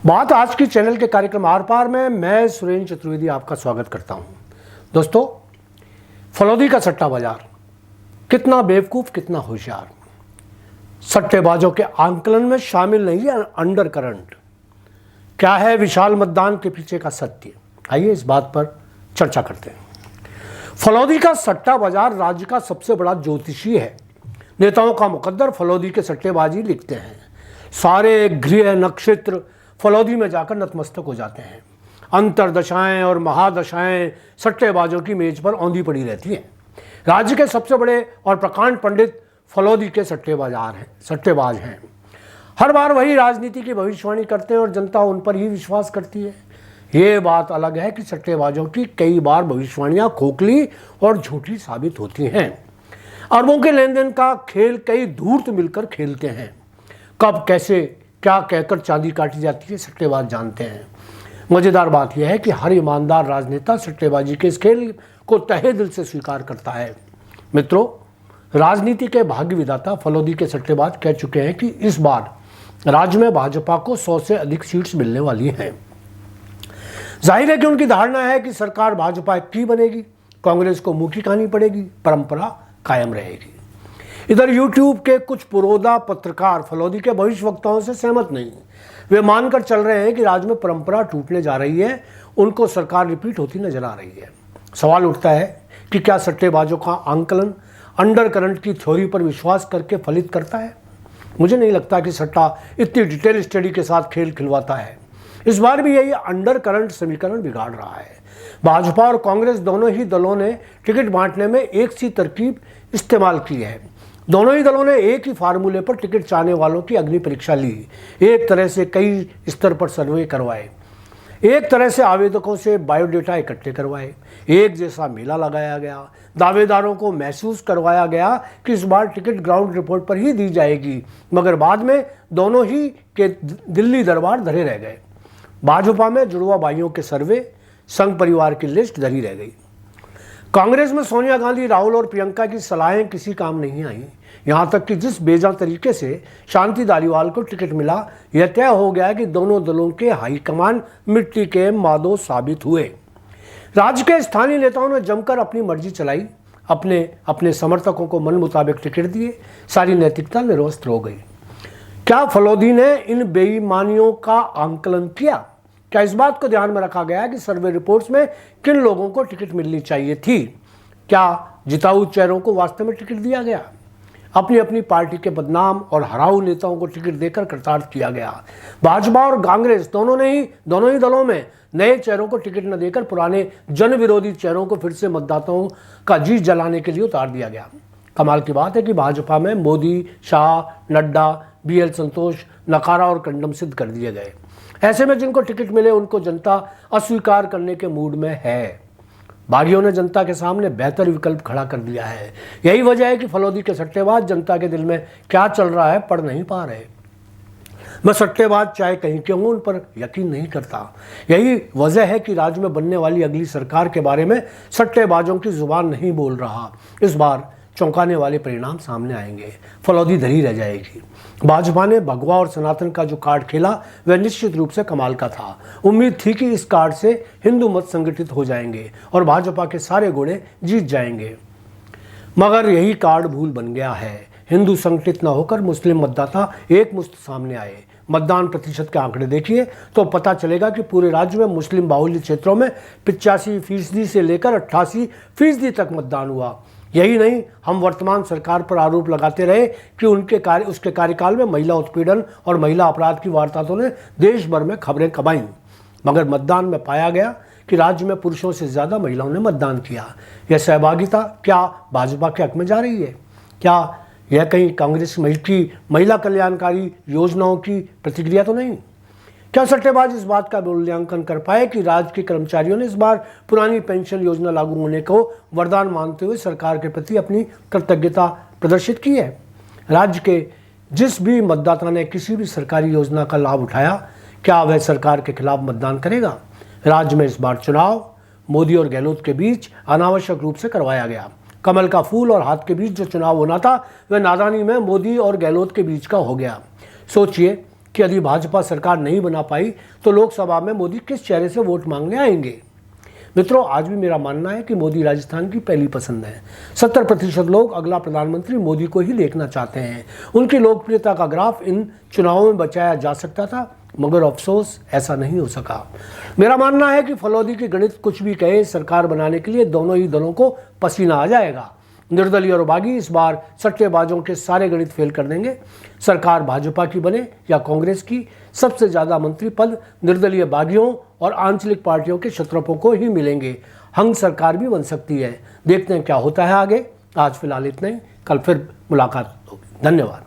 बात आज की चैनल के कार्यक्रम आर पार में मैं सुरेंद्र चतुर्वेदी आपका स्वागत करता हूं। दोस्तों, फलौदी का सट्टा बाजार कितना बेवकूफ़ कितना होशियार, सट्टेबाजों के आंकलन में शामिल नहीं है अंडर करंट। क्या है विशाल मतदान के पीछे का सत्य, आइए इस बात पर चर्चा करते हैं। फलौदी का सट्टा बाजार राज्य का सबसे बड़ा ज्योतिषी है। नेताओं का मुकद्दर फलौदी के सट्टेबाजी लिखते हैं। सारे गृह नक्षत्र फलौदी में जाकर नतमस्तक हो जाते हैं। अंतरदशाएं और महादशाएं सट्टेबाजों की मेज पर औंधी पड़ी रहती हैं। राज्य के सबसे बड़े और प्रकांड पंडित फलौदी के सट्टेबाज हैं। हर बार वही राजनीति की भविष्यवाणी करते हैं और जनता उन पर ही विश्वास करती है। ये बात अलग है कि सट्टेबाजों की कई बार भविष्यवाणियां खोखली और झूठी साबित होती हैं। अरबों के लेन देन का खेल कई धूर्त मिलकर खेलते हैं। कब कैसे क्या कहकर चांदी काटी जाती है सट्टेबाज जानते हैं। मजेदार बात यह है कि हर ईमानदार राजनेता सट्टेबाजी के इस खेल को तहे दिल से स्वीकार करता है। मित्रों, राजनीति के भाग्य विधाता फलौदी के सट्टेबाज कह चुके हैं कि इस बार राज्य में भाजपा को 100 से अधिक सीट्स मिलने वाली हैं। जाहिर है कि उनकी धारणा है कि सरकार भाजपा की बनेगी, कांग्रेस को मुंह की खानी पड़ेगी, परंपरा कायम रहेगी। इधर यूट्यूब के कुछ पुरोधा पत्रकार फलौदी के भविष्यवक्ताओं से सहमत नहीं। वे मानकर चल रहे हैं कि राज्य में परंपरा टूटने जा रही है, उनको सरकार रिपीट होती नजर आ रही है। सवाल उठता है कि क्या सट्टेबाजों का आंकलन अंडर करंट की थ्योरी पर विश्वास करके फलित करता है? मुझे नहीं लगता कि सट्टा इतनी डिटेल स्टडी के साथ खेल खिलवाता है। इस बार भी यही अंडर करंट समीकरण बिगाड़ रहा है। भाजपा और कांग्रेस दोनों ही दलों ने टिकट बांटने में एक सी तरकीब इस्तेमाल की है। दोनों ही दलों ने एक ही फार्मूले पर टिकट चाहने वालों की अग्नि परीक्षा ली। एक तरह से कई स्तर पर सर्वे करवाए, एक तरह से आवेदकों से बायोडेटा इकट्ठे करवाए, एक जैसा मेला लगाया गया। दावेदारों को महसूस करवाया गया कि इस बार टिकट ग्राउंड रिपोर्ट पर ही दी जाएगी, मगर बाद में दोनों ही के दिल्ली दरबार धरे रह गए। भाजपा में जुड़वा भाइयों के सर्वे, संघ परिवार की लिस्ट धरी रह गई। कांग्रेस में सोनिया गांधी, राहुल और प्रियंका की सलाहें किसी काम नहीं आई। यहां तक कि जिस बेजा तरीके से शांति धारीवाल को टिकट मिला, यह तय हो गया कि दोनों दलों के हाईकमान मिट्टी के मादो साबित हुए। राज्य के स्थानीय नेताओं ने जमकर अपनी मर्जी चलाई, अपने समर्थकों को मन मुताबिक टिकट दिए। सारी नैतिकता निर्वस्त्र हो गई। क्या फलौदी ने इन बेईमानियों का आंकलन किया? क्या इस बात को ध्यान में रखा गया कि सर्वे रिपोर्ट्स में किन लोगों को टिकट मिलनी चाहिए थी? क्या जिताऊ चेहरों को वास्तव में टिकट दिया गया? अपनी अपनी पार्टी के बदनाम और हराऊ नेताओं को टिकट देकर कृतार्थ किया गया। भाजपा और कांग्रेस दोनों ही दलों में नए चेहरों को टिकट न देकर पुराने जन विरोधी चेहरों को फिर से मतदाताओं का जी जलाने के लिए उतार दिया गया। कमाल की बात है कि भाजपा में मोदी, शाह, नड्डा, BL संतोष नकारा और कंडम सिद्ध कर दिए गए। ऐसे में जिनको टिकट मिले उनको जनता अस्वीकार करने के मूड में है। बागियों ने जनता के सामने बेहतर विकल्प खड़ा कर दिया है। यही वजह है कि फलौदी के सट्टेबाज जनता के दिल में क्या चल रहा है पढ़ नहीं पा रहे। मैं सट्टेबाज चाहे कहीं के हों, उन पर यकीन नहीं करता। यही वजह है कि राज्य में बनने वाली अगली सरकार के बारे में सट्टेबाजों की जुबान नहीं बोल रहा। इस बार चौंकाने वाले परिणाम सामने आएंगे। फलौदी धरी रह जाएगी। भाजपा ने भगवा और सनातन का जो कार्ड खेला वह निश्चित रूप से कमाल का था। उम्मीद थी कि इस कार्ड से हिंदू मत संगठित हो जाएंगे और भाजपा के सारे घोड़े जीत जाएंगे, मगर यही कार्ड भूल बन गया है। हिंदू संगठित न होकर मुस्लिम मतदाता एक मुश्त सामने आए। मतदान प्रतिशत के आंकड़े देखिए तो पता चलेगा कि पूरे राज्य में मुस्लिम बाहुल्य क्षेत्रों में 85% से लेकर 88% तक मतदान हुआ। यही नहीं, हम वर्तमान सरकार पर आरोप लगाते रहे कि उसके कार्यकाल में महिला उत्पीड़न और महिला अपराध की वारदातों ने देश भर में खबरें कमाई, मगर मतदान में पाया गया कि राज्य में पुरुषों से ज़्यादा महिलाओं ने मतदान किया। यह सहभागिता क्या भाजपा के हक में जा रही है? क्या यह कहीं कांग्रेस की महिला कल्याणकारी योजनाओं की प्रतिक्रिया तो नहीं? क्या सट्टेबाज इस बात का मूल्यांकन कर पाए कि राज्य के कर्मचारियों ने इस बार पुरानी पेंशन योजना लागू होने को वरदान मानते हुए सरकार के प्रति अपनी कृतज्ञता प्रदर्शित की है? राज्य के जिस भी मतदाता ने किसी भी सरकारी योजना का लाभ उठाया, क्या वह सरकार के खिलाफ मतदान करेगा? राज्य में इस बार चुनाव मोदी और गहलोत के बीच अनावश्यक रूप से करवाया गया। कमल का फूल और हाथ के बीच जो चुनाव होना था वह नादानी में मोदी और गहलोत के बीच का हो गया। सोचिए, कि यदि भाजपा सरकार नहीं बना पाई तो लोकसभा में मोदी किस चेहरे से वोट मांगने आएंगे। मित्रों, आज भी मेरा मानना है कि मोदी राजस्थान की पहली पसंद है। 70% लोग अगला प्रधानमंत्री मोदी को ही देखना चाहते हैं। उनकी लोकप्रियता का ग्राफ इन चुनावों में बचाया जा सकता था, मगर अफसोस ऐसा नहीं हो सका। मेरा मानना है कि फलौदी की गणित कुछ भी कहे, सरकार बनाने के लिए दोनों ही दलों को पसीना आ जाएगा। निर्दलीय और बागी इस बार सट्टेबाजों के सारे गणित फेल कर देंगे। सरकार भाजपा की बने या कांग्रेस की, सबसे ज्यादा मंत्री पद निर्दलीय बागियों और आंचलिक पार्टियों के क्षत्रपों को ही मिलेंगे। हंग सरकार भी बन सकती है। देखते हैं क्या होता है आगे। आज फिलहाल इतना ही, कल फिर मुलाकात होगी। धन्यवाद।